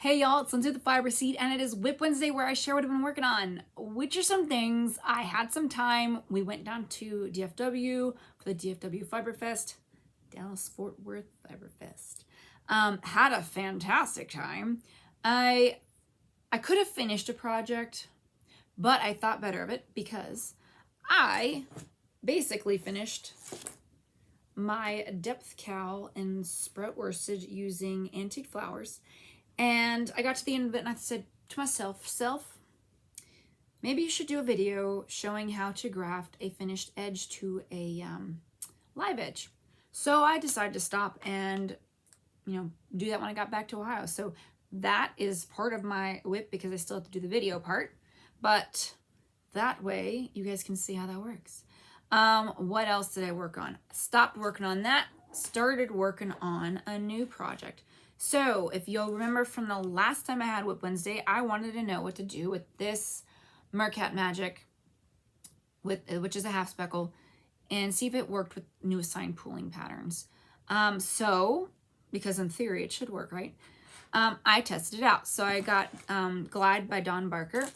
Hey y'all, it's Lindsay with the Fiber Seed, and it is WIP Wednesday where I share what I've been working on, which are some things. I had some time. We went down to DFW for the DFW Fiber Fest, Dallas-Fort Worth Fiber Fest. Had a fantastic time. I could have finished a project, but I thought better of it because I basically finished my Depth Cowl in sprout worsted using antique flowers. And I got to the end of it and I said to myself, maybe you should do a video showing how to graft a finished edge to a live edge. So I decided to stop and, do that when I got back to Ohio. So that is part of my WIP because I still have to do the video part. But that way you guys can see how that works. What else did I work on? Stopped working on that, started working on a new project. So if you'll remember from the last time I had WIP Wednesday, I wanted to know what to do with this Mercat Magic, which is a half speckle, and see if it worked with new assigned pooling patterns. Because in theory it should work, right? I tested it out. So I got Glide by Dawn Barker,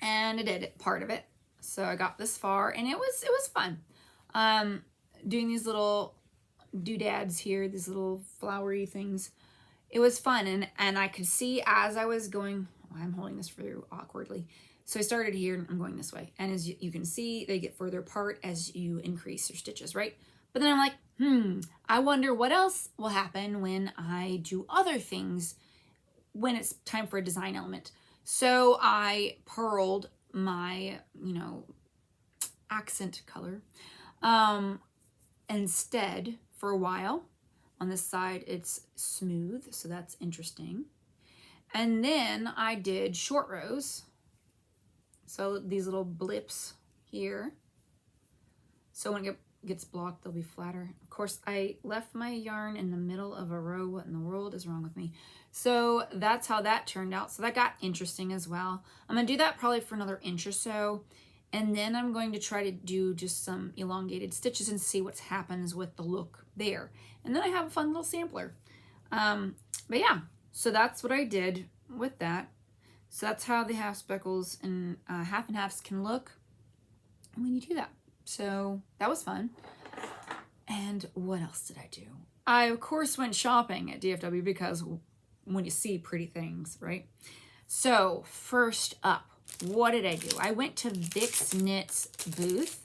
and it did part of it. So I got this far, and it was fun. Doing these little doodads here, these little flowery things. It was fun, and I could see as I was going, I'm holding this through awkwardly. So I started here and I'm going this way. And as you can see, they get further apart as you increase your stitches, right? But then I'm like, I wonder what else will happen when I do other things when it's time for a design element. So I purled my, accent color instead for a while. On this side, it's smooth, so that's interesting. And then I did short rows. So these little blips here. So when it gets blocked, they'll be flatter. Of course, I left my yarn in the middle of a row. What in the world is wrong with me? So that's how that turned out. So that got interesting as well. I'm gonna do that probably for another inch or so. And then I'm going to try to do just some elongated stitches and see what happens with the look there. And then I have a fun little sampler. But yeah, so that's what I did with that. So that's how the half speckles and half and halves can look when you do that. So that was fun. And what else did I do? I, of course, went shopping at DFW because when you see pretty things, right? So first up, what did I do? I went to Vic's Knits booth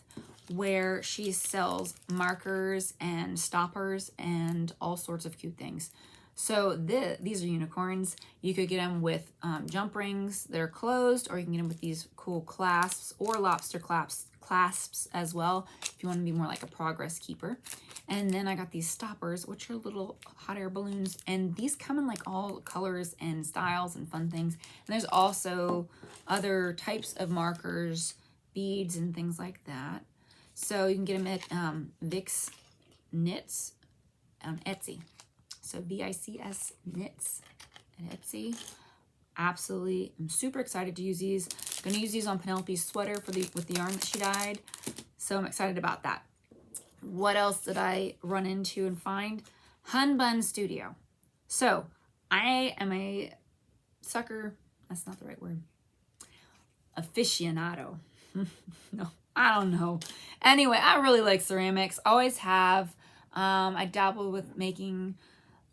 where she sells markers and stoppers and all sorts of cute things. So these are unicorns. You could get them with jump rings that are closed, or you can get them with these cool clasps or lobster clasps as well if you want to be more like a progress keeper. And then I got these stoppers, which are little hot air balloons, and these come in like all colors and styles and fun things. And there's also other types of markers, beads, and things like that. So you can get them at Vic's Knits on Etsy. So VICS Knits at Etsy. Absolutely, I'm super excited to use these. I'm gonna use these on Penelope's sweater with the yarn that she dyed. So I'm excited about that. What else did I run into and find? Hun Bun Studio. So I am a sucker, that's not the right word, aficionado. No, I don't know. Anyway, I really like ceramics, always have. I dabbled with making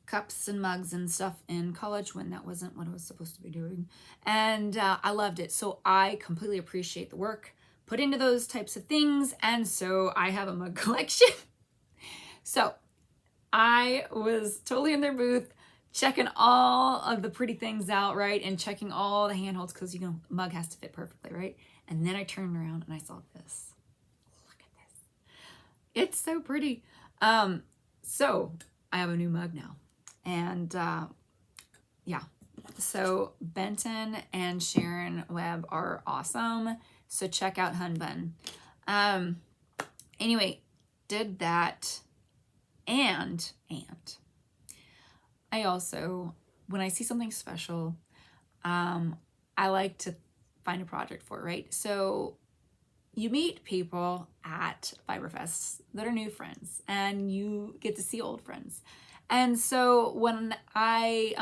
cups and mugs and stuff in college when that wasn't what I was supposed to be doing. And I loved it. So I completely appreciate the work put into those types of things. And so I have a mug collection. So I was totally in their booth, checking all of the pretty things out, right? And checking all the handholds because, a mug has to fit perfectly, right? And then I turned around and I saw this. Look at this. It's so pretty. So I have a new mug now. And yeah, so Benton and Sharon Webb are awesome. So check out Hun Bun. Anyway, did that. And I also, when I see something special, I like to find a project for it, right? So you meet people at Fiber Fest that are new friends and you get to see old friends. And so when I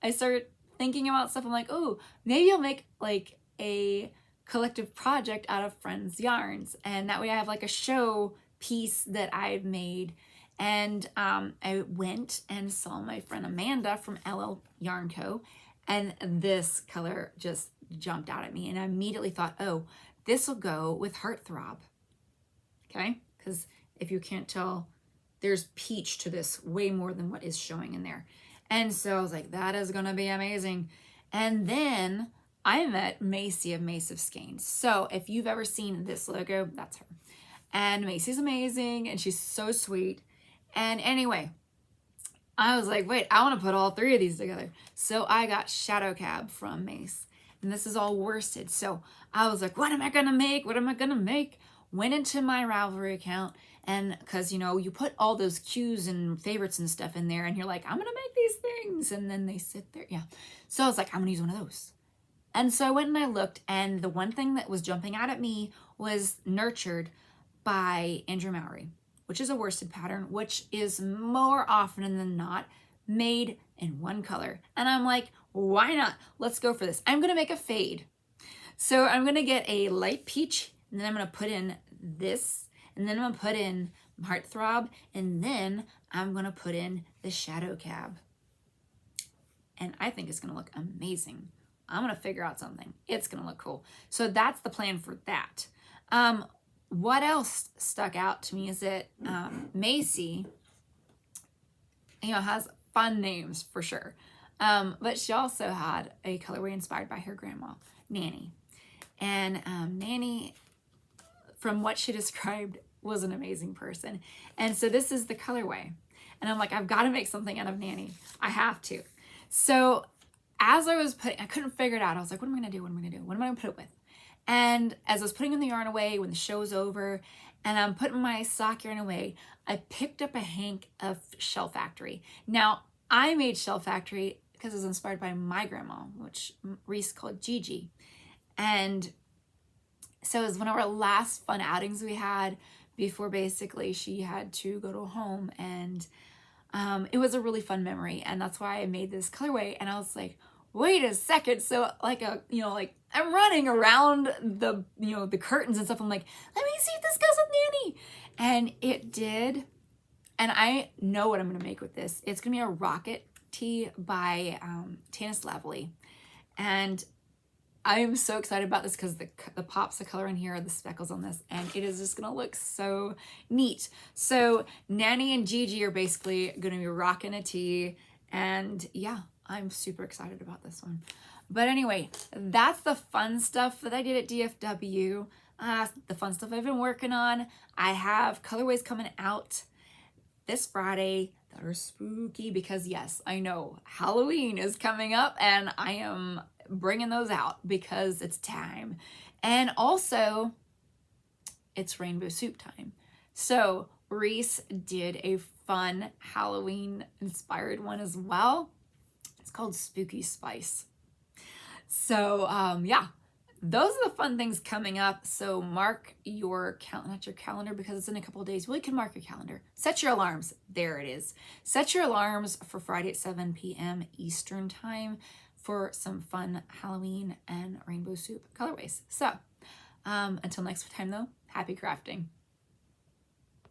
I started thinking about stuff. I'm like, oh, maybe I'll make like a collective project out of friends' yarns. And that way I have like a show piece that I've made. And I went and saw my friend Amanda from LL Yarn Co. And this color just jumped out at me. And I immediately thought, oh, this will go with Heartthrob. Okay? Because if you can't tell, there's peach to this way more than what is showing in there. And so I was like, that is going to be amazing. And then I met Macy of Mace of Skeins. So if you've ever seen this logo, that's her. And Macy's amazing and she's so sweet. And anyway, I was like, wait, I want to put all three of these together. So I got Shadow Cab from Mace. And this is all worsted. So I was like, what am I going to make? What am I going to make? Went into my Ravelry account. And because, you know, you put all those cues and favorites and stuff in there. And you're like, I'm going to make these things. And then they sit there. Yeah. So I was like, I'm going to use one of those. And so I went and I looked. And the one thing that was jumping out at me was Nurtured by Andrea Mowry, which is a worsted pattern, which is more often than not made in one color. And I'm like, why not? Let's go for this. I'm going to make a fade. So I'm going to get a light peach, and then I'm going to put in this, and then I'm going to put in Heartthrob, and then I'm going to put in the Shadow Cab. And I think it's going to look amazing. I'm going to figure out something. It's going to look cool. So that's the plan for that. What else stuck out to me is that Macy, you know, has fun names for sure. But she also had a colorway inspired by her grandma, Nanny. And Nanny, from what she described, was an amazing person. And so this is the colorway. And I'm like, I've got to make something out of Nanny. I have to. So as I was putting, I couldn't figure it out. I was like, what am I going to do? What am I going to do? What am I going to put it with? And as I was putting the yarn away when the show was over and I'm putting my sock yarn away, I picked up a hank of Shell Factory. Now, I made Shell Factory because it was inspired by my grandma, which Reese called Gigi. And so it was one of our last fun outings we had before basically she had to go to home. And it was a really fun memory. And that's why I made this colorway. And I was like, wait a second. So like I'm running around the, the curtains and stuff. I'm like, let me see if this goes with Nanny. And it did. And I know what I'm going to make with this. It's going to be a rocket tee by Tanis Lavallee. And I am so excited about this because the pops of color in here are the speckles on this. And it is just going to look so neat. So Nanny and Gigi are basically going to be rocking a tee. And yeah, I'm super excited about this one. But anyway, that's the fun stuff that I did at DFW. The fun stuff I've been working on. I have colorways coming out this Friday that are spooky because yes, I know Halloween is coming up and I am bringing those out because it's time. And also it's rainbow soup time. So Reese did a fun Halloween inspired one as well. It's called Spooky Spice. So yeah, those are the fun things coming up. So mark your not your calendar because it's in a couple of days. Well, you can mark your calendar. Set your alarms. There it is. Set your alarms for Friday at 7 p.m. Eastern time for some fun Halloween and rainbow soup colorways. So until next time though, happy crafting.